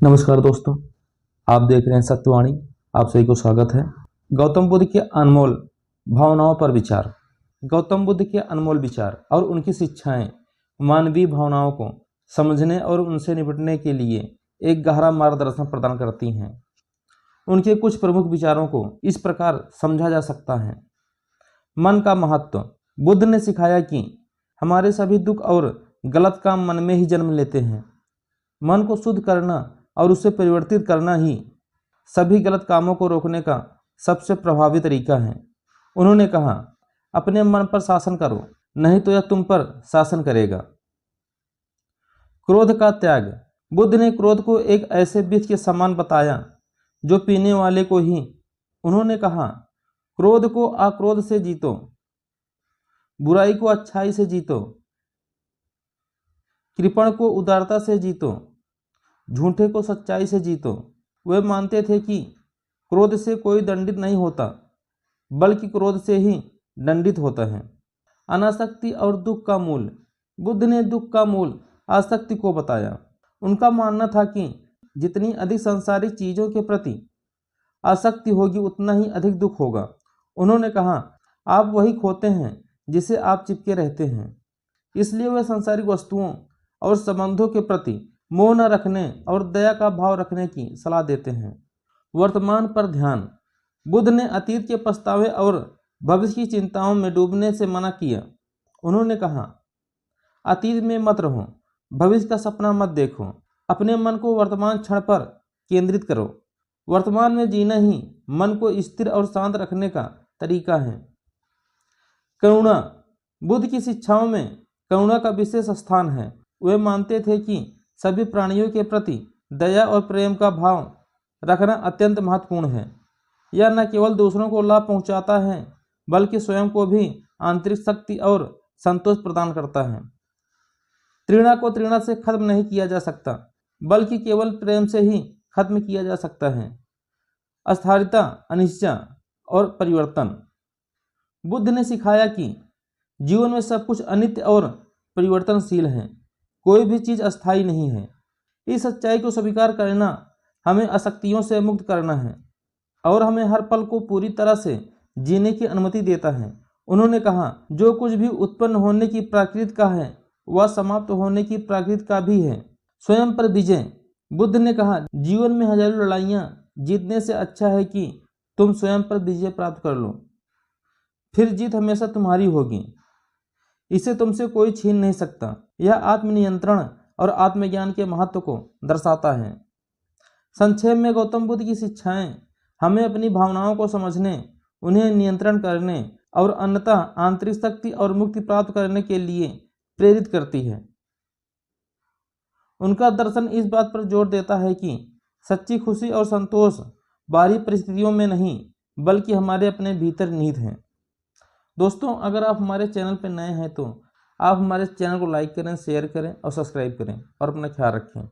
नमस्कार दोस्तों, आप देख रहे हैं सत्यवाणी। आप सभी को स्वागत है। गौतम बुद्ध के अनमोल भावनाओं पर विचार। गौतम बुद्ध के अनमोल विचार और उनकी शिक्षाएं मानवीय भावनाओं को समझने और उनसे निपटने के लिए एक गहरा मार्गदर्शन प्रदान करती हैं। उनके कुछ प्रमुख विचारों को इस प्रकार समझा जा सकता है। मन का महत्व। बुद्ध ने सिखाया कि हमारे सभी दुख और गलत काम मन में ही जन्म लेते हैं। मन को शुद्ध करना और उसे परिवर्तित करना ही सभी गलत कामों को रोकने का सबसे प्रभावी तरीका है। उन्होंने कहा, अपने मन पर शासन करो, नहीं तो यह तुम पर शासन करेगा। क्रोध का त्याग। बुद्ध ने क्रोध को एक ऐसे विष के समान बताया जो पीने वाले को ही। उन्होंने कहा, क्रोध को अक्रोध से जीतो, बुराई को अच्छाई से जीतो, कृपण को उदारता से जीतो, झूठे को सच्चाई से जीतो। वे मानते थे कि क्रोध से कोई दंडित नहीं होता, बल्कि क्रोध से ही दंडित होता है। अनासक्ति और दुख का मूल। बुद्ध ने दुख का मूल आसक्ति को बताया। उनका मानना था कि जितनी अधिक सांसारिक चीजों के प्रति आसक्ति होगी, उतना ही अधिक दुख होगा। उन्होंने कहा, आप वही खोते हैं जिसे आप चिपके रहते हैं। इसलिए वे सांसारिक वस्तुओं और संबंधों के प्रति मोह न रखने और दया का भाव रखने की सलाह देते हैं। वर्तमान पर ध्यान। बुद्ध ने अतीत के पछतावे और भविष्य की चिंताओं में डूबने से मना किया। उन्होंने कहा, अतीत में मत रहो, भविष्य का सपना मत देखो, अपने मन को वर्तमान क्षण पर केंद्रित करो। वर्तमान में जीना ही मन को स्थिर और शांत रखने का तरीका है। करुणा। बुद्ध की शिक्षाओं में करुणा का विशेष स्थान है। वे मानते थे कि सभी प्राणियों के प्रति दया और प्रेम का भाव रखना अत्यंत महत्वपूर्ण है। यह न केवल दूसरों को लाभ पहुंचाता है, बल्कि स्वयं को भी आंतरिक शक्ति और संतोष प्रदान करता है। तृणा को तृणा से खत्म नहीं किया जा सकता, बल्कि केवल प्रेम से ही खत्म किया जा सकता है। अस्थिरता, अनिश्चय और परिवर्तन। बुद्ध ने सिखाया कि जीवन में सब कुछ अनित्य और परिवर्तनशील है, कोई भी चीज अस्थायी नहीं है। इस सच्चाई को स्वीकार करना हमें आसक्तियों से मुक्त करना है और हमें हर पल को पूरी तरह से जीने की अनुमति देता है। उन्होंने कहा, जो कुछ भी उत्पन्न होने की प्रकृति का है, वह समाप्त होने की प्रकृति का भी है। स्वयं पर विजय। बुद्ध ने कहा, जीवन में हजारों लड़ाइयाँ जीतने से अच्छा है कि तुम स्वयं पर विजय प्राप्त कर लो, फिर जीत हमेशा तुम्हारी होगी। इसे तुमसे कोई छीन नहीं सकता। यह आत्मनियंत्रण और आत्मज्ञान के महत्व को दर्शाता है। संक्षेप में, गौतम बुद्ध की शिक्षाएं हमें अपनी भावनाओं को समझने, उन्हें नियंत्रण करने और अन्यथा आंतरिक शक्ति और मुक्ति प्राप्त करने के लिए प्रेरित करती है। उनका दर्शन इस बात पर जोर देता है कि सच्ची खुशी और संतोष बाहरी परिस्थितियों में नहीं, बल्कि हमारे अपने भीतर निहित हैं। दोस्तों, अगर आप हमारे चैनल पर नए हैं तो आप हमारे चैनल को लाइक करें, शेयर करें और सब्सक्राइब करें और अपना ख्याल रखें।